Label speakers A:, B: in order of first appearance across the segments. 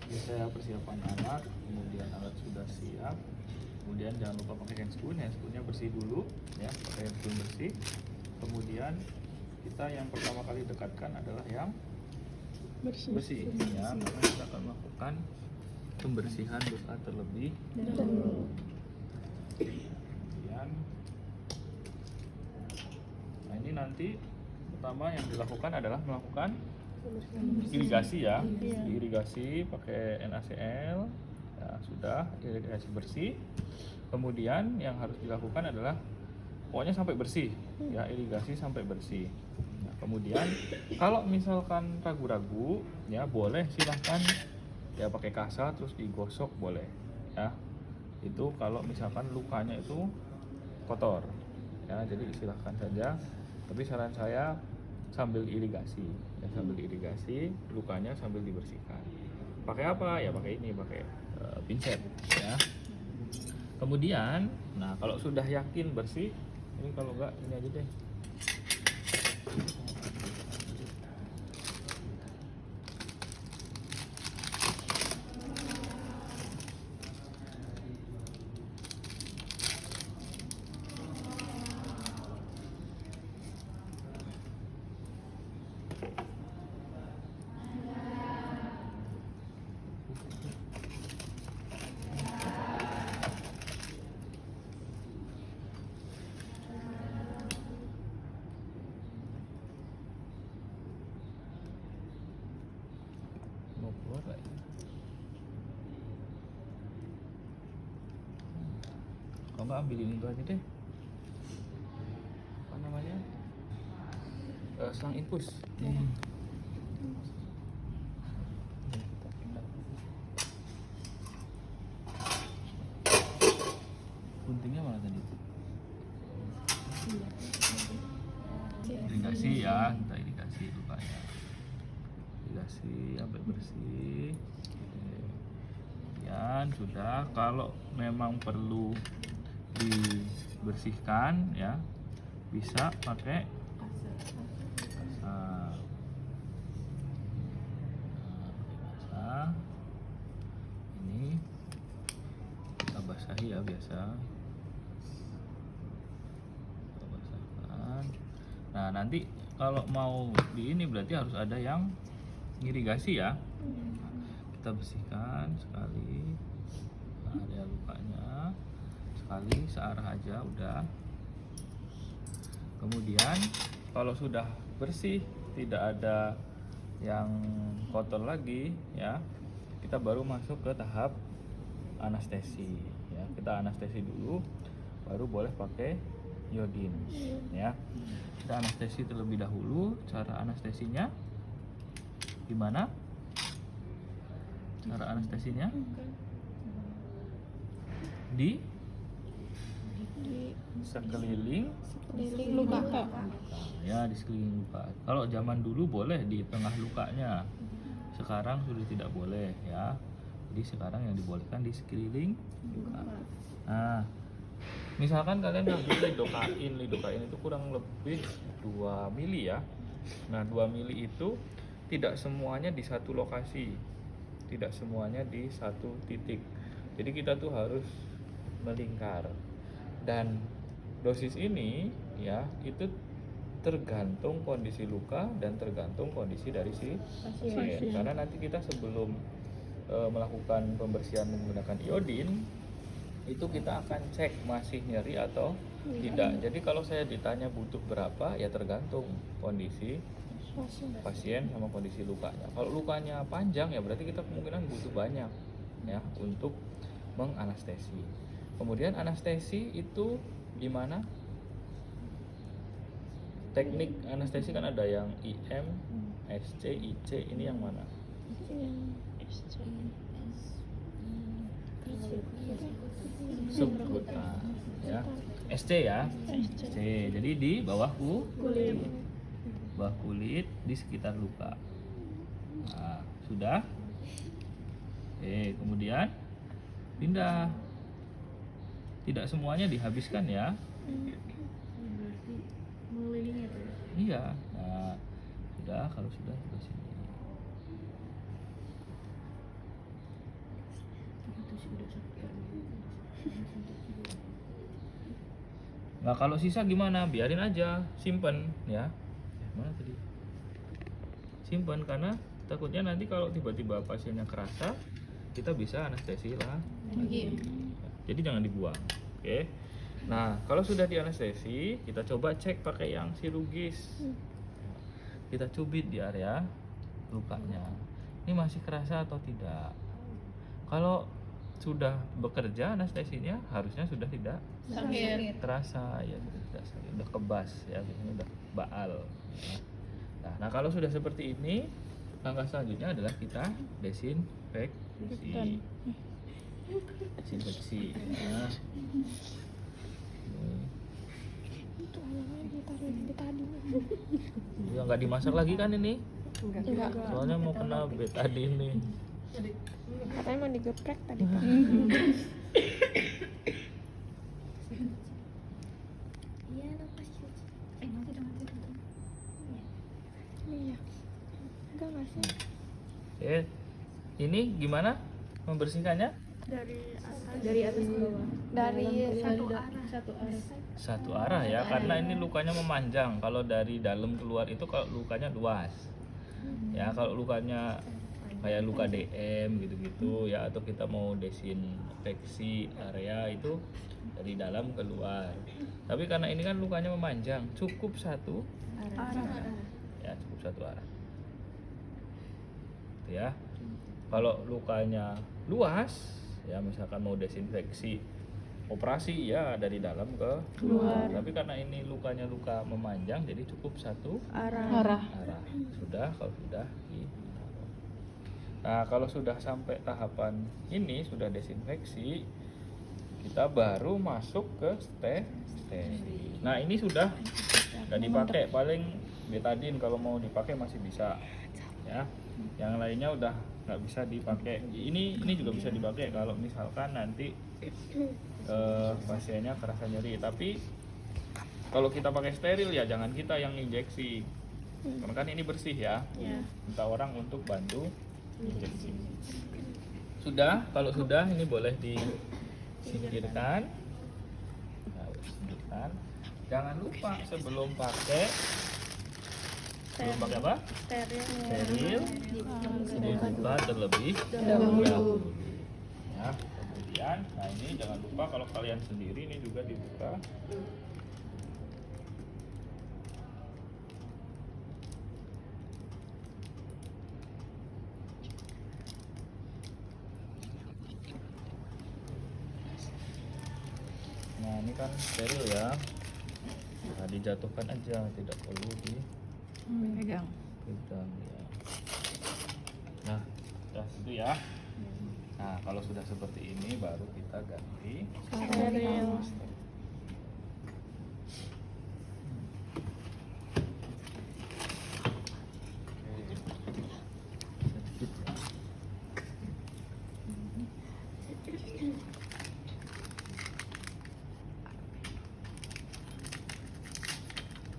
A: Biasanya persiapan alat, kemudian alat sudah siap, kemudian jangan lupa pakai handscoon, handscoonnya bersih dulu ya, pakai handscoon bersih. Kemudian kita yang pertama kali dekatkan adalah yang bersih ya, karena kita akan melakukan pembersihan luka terlebih dahulu. Kemudian, nah ini nanti pertama yang dilakukan adalah melakukan irigasi ya, irigasi pakai NaCl ya, sudah irigasi bersih. Kemudian yang harus dilakukan adalah pokoknya sampai bersih ya, irigasi sampai bersih. Nah, kemudian kalau misalkan ragu-ragu ya, boleh silahkan ya pakai kasa terus digosok boleh ya, itu kalau misalkan lukanya itu kotor ya, jadi silahkan saja, tapi saran saya sambil irigasi ya, sambil irigasi lukanya sambil dibersihkan. Pakai apa ya, pakai ini, pakai pinset ya. Kemudian nah kalau sudah yakin bersih, ini kalau enggak ini aja deh. Mau keluar gak ya? Kalau nggak ambilin itu aja deh, apa namanya, selang infus. Guntingnya mana tadi? Irigasi ya, kita irigasi lukanya, irigasi sampai bersih. Kemudian sudah, kalau memang perlu dibersihkan ya, bisa pakai kasa. Nah, ini kita basahi ya, biasa kita basahkan. Nah nanti kalau mau di ini berarti harus ada yang irigasi ya. Kita bersihkan sekali, nah, ada lukanya sekali, searah aja udah. Kemudian kalau sudah bersih, tidak ada yang kotor lagi ya, kita baru masuk ke tahap anestesi ya. Kita anestesi dulu, baru boleh pakai iodin ya. Kita anestesi terlebih dahulu. Cara anestesinya gimana? Cara anestesinya di sekeliling
B: luka
A: ya, di sekeliling luka. Kalau zaman dulu boleh di tengah lukanya, sekarang sudah tidak boleh ya. Jadi sekarang yang dibolehkan di sekeliling luka. Nah, misalkan kalian ngambil lidokain itu kurang lebih 2 mili ya. Nah 2 mili itu tidak semuanya di satu lokasi, tidak semuanya di satu titik. Jadi kita tuh harus melingkar, dan dosis ini ya itu tergantung kondisi luka dan tergantung kondisi dari si pasien. Karena nanti kita sebelum melakukan pembersihan menggunakan iodin, itu kita akan cek masih nyeri atau tidak. Jadi kalau saya ditanya butuh berapa, ya tergantung kondisi pasien sama kondisi lukanya. Kalau lukanya panjang ya berarti kita kemungkinan butuh banyak ya untuk menganestesi. Kemudian anestesi itu gimana? Teknik anestesi kan ada yang IM, SC, IC, ini yang mana? Subkutan ya. SC ya. SC. Jadi di bawah kulit. Bawah kulit di sekitar luka. Nah, sudah. Kemudian pindah. Tidak semuanya dihabiskan ya.
B: mengelilingi tuh.
A: Iya. Nah, sudah, kalau sudah sini. Nah kalau sisa gimana? Biarin aja, simpen ya. Mana tadi? Simpen, karena takutnya nanti kalau tiba-tiba pasiennya kerasa, kita bisa anestesi lah. Jadi jangan dibuang. Oke. Nah kalau sudah dianestesi, kita coba cek pakai yang chirurgis. Kita cubit di area lukanya. Ini masih kerasa atau tidak? Kalau sudah bekerja anestesinya, harusnya sudah tidak
B: Sakit.
A: terasa ya, sudah tidak sakit, udah kebas ya, biasanya udah baal ya. Nah kalau sudah seperti ini, langkah selanjutnya adalah kita desinfeksi. Desinfeksi ya.
B: Itu ayamnya ditaruh di tadi.
A: Ya nggak dimasak lagi kan ini?
B: Enggak.
A: Soalnya mau kena betadin nih.
B: Katanya mau digeprek tadi Pak. Iya. Enggak nggak sih?
A: Ini gimana membersihkannya?
C: Dari atas ke bawah.
B: Dari
A: Satu arah ya, karena ini lukanya memanjang. Kalau dari dalam keluar itu kalau lukanya luas ya, kalau lukanya kayak luka DM gitu-gitu ya, atau kita mau desinfeksi area itu dari dalam keluar. Tapi karena ini kan lukanya memanjang, cukup satu ya, cukup satu arah ya. Kalau lukanya luas ya, misalkan mau desinfeksi operasi ya, dari dalam ke luar. Tapi karena ini lukanya luka memanjang, jadi cukup satu
B: arah.
A: Sudah, kalau sudah ditaruh. Nah kalau sudah sampai tahapan ini, sudah desinfeksi, kita baru masuk ke steri. Nah ini sudah nggak dipakai, paling betadine kalau mau dipakai masih bisa ya. Yang lainnya udah nggak bisa dipakai. Ini juga bisa dipakai kalau misalkan nanti pasiennya kerasa nyeri. Tapi kalau kita pakai steril ya jangan kita yang injeksi, karena kan ini bersih ya. Minta orang untuk bantu injeksi. Sudah, kalau sudah ini boleh disingkirkan. Nah, singkirkan. Jangan lupa sebelum pakai apa? Steril. Dibuka terlebih dahulu. Ya, kemudian, nah ini jangan lupa kalau kalian sendiri ini juga dibuka. Nah ini kan steril ya. Nah dijatuhkan aja, tidak perlu
B: Pegang.
A: dipegang ya. Nah sudah itu ya. Nah kalau sudah seperti ini baru kita ganti
B: Steril.
A: sedikit ya.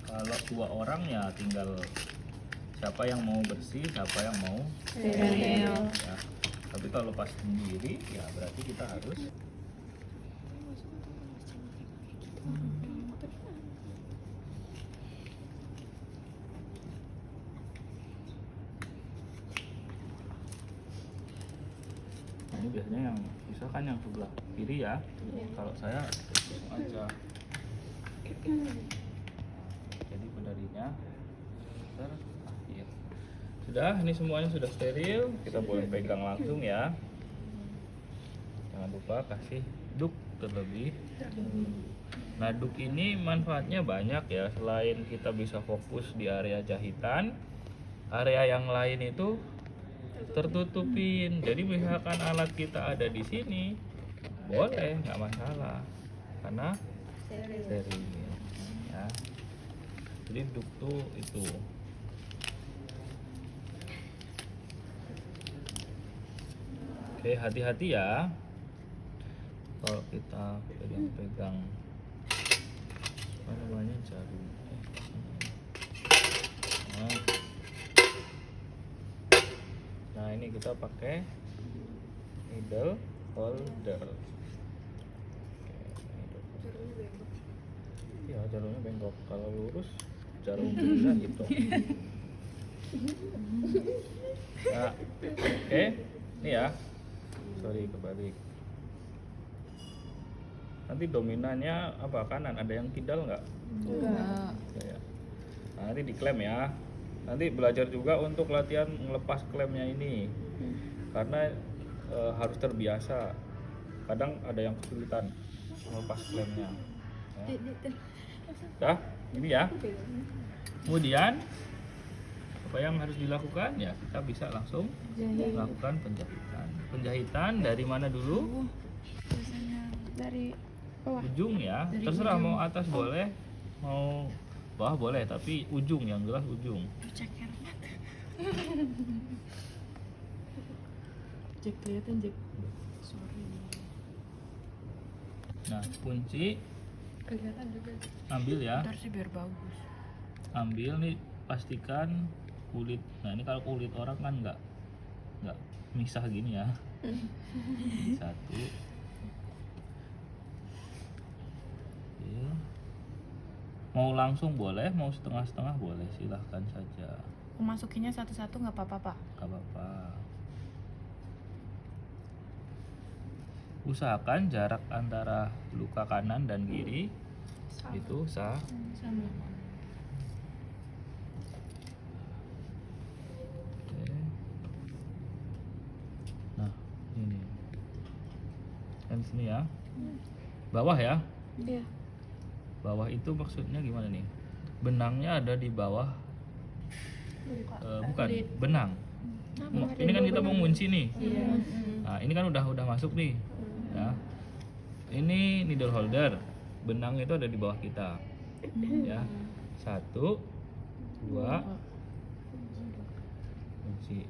A: Kalau 2 orang ya tinggal siapa yang mau bersih, siapa yang mau
B: Steril.
A: ya. Tapi kalau pas sendiri ya berarti kita harus ini biasanya yang bisa kan yang sebelah kiri ya. Kalau saya langsung aja. Jadi penarinya terakhir. Sudah, ini semuanya sudah steril. Kita boleh pegang langsung ya. Jangan lupa kasih duk terlebih. Nah, duk ini manfaatnya banyak ya. Selain kita bisa fokus di area jahitan, area yang lain itu tertutupin. Jadi misalkan alat kita ada di sini, boleh, nggak masalah, karena steril ya. Jadi duk tuh itu. Oke, hati-hati ya kalau kita pegang-pegang apa namanya jarum. Nah ini kita pakai needle holder. Oke, needle holder. Iya, jalurnya bengkok. Kalau lurus jarum bisa gitu. Nah, oke, ini ya. Sorry kebalik. Nanti dominannya apa, kanan? Ada yang kidal nggak?
B: Enggak.
A: Ya. Nah, nanti diklem ya. Nanti belajar juga untuk latihan ngelepas klemnya ini, karena harus terbiasa. Kadang ada yang kesulitan melepas klemnya. Ya. Dah, ini ya. Kemudian apa yang harus dilakukan ya, kita bisa langsung melakukan penjahitan. Penjahitan dari mana dulu?
C: Dari bawah.
A: Ujung ya. Terserah mau atas boleh, mau bawah boleh, tapi ujung, yang jelas ujung.
B: Cek kelihatan Jack. Sorry.
A: Nah, kunci
C: Kelihatan juga.
A: ambil ya.
B: Ntar sih biar bagus.
A: Ambil nih, pastikan kulit. Nah, ini kalau kulit orang kan nggak misah gini ya. Satu. Oke. Mau langsung boleh, mau setengah-setengah boleh, silahkan saja.
B: Masukinnya satu-satu nggak apa-apa, Pak?
A: Gak apa-apa. Usahakan jarak antara luka kanan dan kiri itu
B: Sama.
A: Oke. Nah, ini kan sini ya. Bawah ya.
C: Iya.
A: Bawah itu maksudnya gimana nih? Benangnya ada di bawah. Bukan benang. Ini kan kita mau ngunci nih. Nah, ini kan udah masuk nih. Ya. Ini needle holder. Benang itu ada di bawah kita. Ya. 1 2 kunci.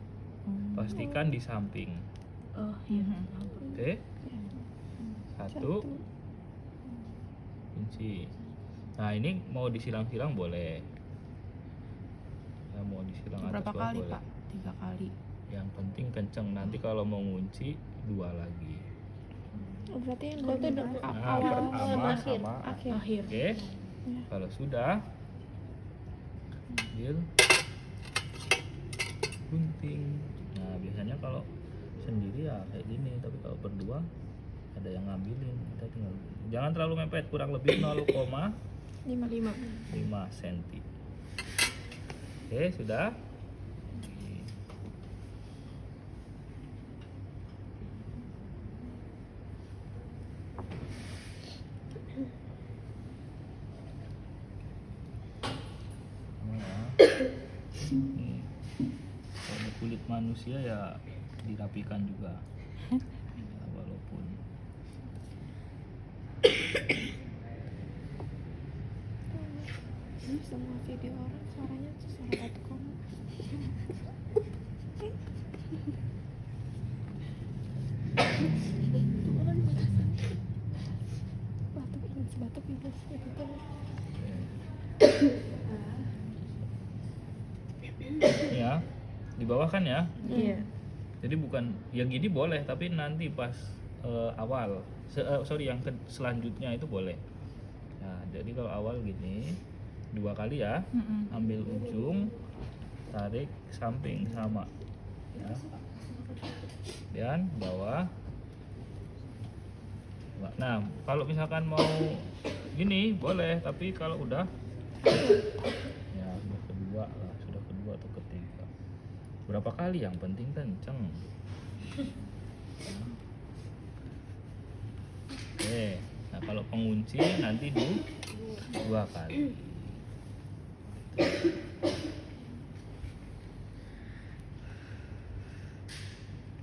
A: Pastikan di samping.
C: Oh iya.
A: Oke. 1 kunci. Nah, ini mau disilang-silang boleh. Ya, mau disilang atas
B: Berapa
A: bawah
B: kali,
A: boleh.
B: Pak? 3 kali.
A: Yang penting kenceng. Nanti kalau mau ngunci 2 lagi.
C: Oh, berarti yang itu
A: Nah, pertama sama
C: akhir.
A: Oke. Kalau sudah, ambil gunting. Nah, biasanya kalau sendiri ya kayak gini, tapi kalau berdua ada yang ngambilin, kita tinggal. Jangan terlalu mepet, kurang lebih 0,5 cm. Oke, sudah. Nih, kalau kulit manusia ya dirapikan juga. Ya, walaupun
C: Ini semua video orang suaranya tuh suara batu kamu. Batuk itu tuh.
A: ya, di bawah kan ya.
C: Iya.
A: Jadi bukan ya gini boleh, tapi nanti pas awal, yang selanjutnya itu boleh. Nah, jadi kalau awal gini 2 kali ya, ambil ujung, tarik samping sama, ya. Dan bawah. Nah, kalau misalkan mau gini boleh, tapi kalau udah ya sudah kedua lah, sudah kedua atau ketiga. Berapa kali yang penting kenceng. Oke, nah kalau pengunci nanti 2 kali.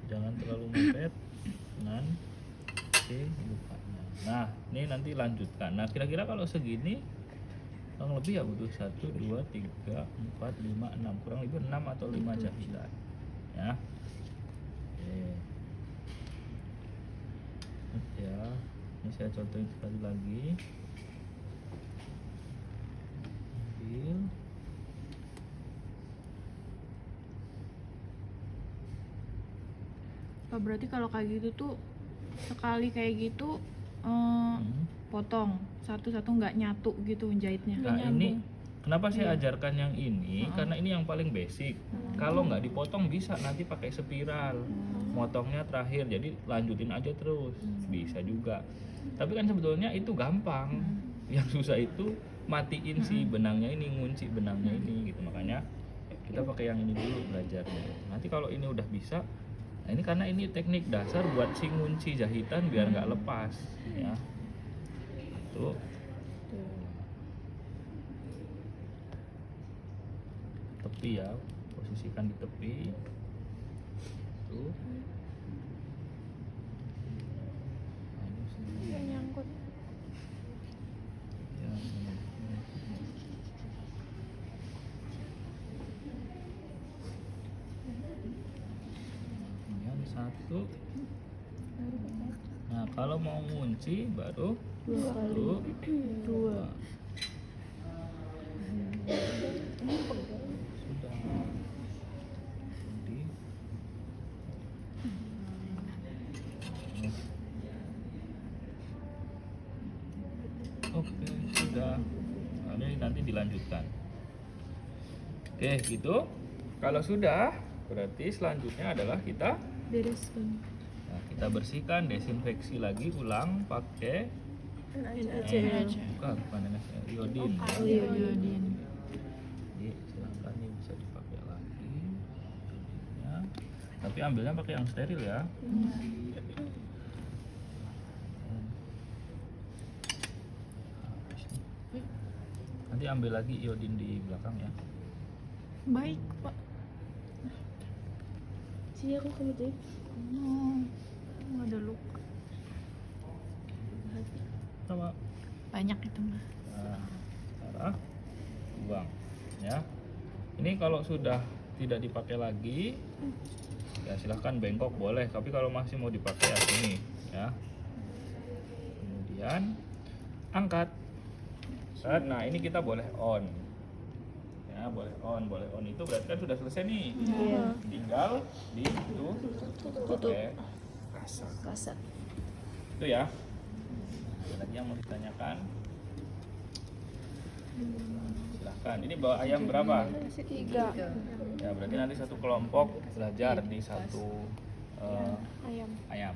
A: Jangan terlalu mepet dengan lukanya. Nah, ini nanti lanjutkan. Nah, kira-kira kalau segini kurang lebih ya butuh 1, 2, 3, 4, 5, 6, kurang lebih 6 atau 5 jahitan ya. Oke. Ya, ini saya contohin sekali lagi. Ambil.
B: Pak, berarti kalau kayak gitu tuh sekali kayak gitu potong satu-satu, nggak nyatu gitu jahitnya.
A: Nah ini kenapa saya ajarkan yang ini? Karena ini yang paling basic. Kalau nggak dipotong bisa nanti pakai spiral. Motongnya terakhir, jadi lanjutin aja terus. Bisa juga. Tapi kan sebetulnya itu gampang. Yang susah itu matiin si benangnya ini, ngunci benangnya ini gitu. Makanya kita pakai yang ini dulu belajarnya. Nanti kalau ini udah bisa, nah ini karena ini teknik dasar buat si ngunci jahitan biar nggak lepas ya. Tuh. Tepi ya, posisikan di tepi. Tuh. Nah, ini sini.
C: Yang nyangkut.
A: Ya, ini. Kemudian satu. Nah kalau mau ngunci baru
C: 2 kali.
A: satu,
C: 2.
A: sudah. Jadi, oke sudah. Nah, ini nanti dilanjutkan. Oke gitu. Kalau sudah, berarti selanjutnya adalah kita
C: Bereskan.
A: kita bersihkan, desinfeksi lagi ulang pakai
C: NaCl.
A: bukan NaCl, iodin.
C: Oh,
A: Ya.
C: iodin.
A: Jadi silahkan ini bisa dipakai lagi iodinnya. Tapi ambilnya pakai yang steril ya. Nanti ambil lagi iodin di belakang ya.
B: Baik, Pak.
C: Sini aku kamu tuh.
B: Nggak ada luka.
A: Sama.
B: Banyak itu mah.
A: Nah, sekarang buang ya. Ini kalau sudah tidak dipakai lagi, ya silahkan bengkok boleh. Tapi kalau masih mau dipakai ya sini ya. Kemudian angkat. Nah ini kita boleh on. Ya boleh on itu berarti kan sudah selesai nih.
C: Iya.
A: Tinggal ditutup pakai kasak.
C: Kasak.
A: Itu ya. Ada lagi yang mau ditanyakan? Silahkan. Ini bawa ayam berapa?
C: 3.
A: Ya berarti nanti satu kelompok belajar di satu
C: Ayam.
A: ayam.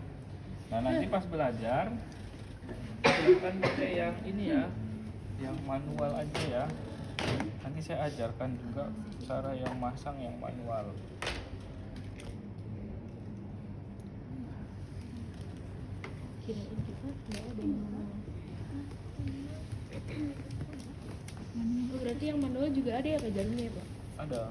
A: Nah nanti pas belajar silahkan pakai yang ini ya, yang manual aja ya. Nanti saya ajarkan juga cara yang masang yang manual.
C: Kirain kita nggak ada yang manual. Oh, berarti yang manual juga ada ya kajarnya ya, Pak?
A: Ada.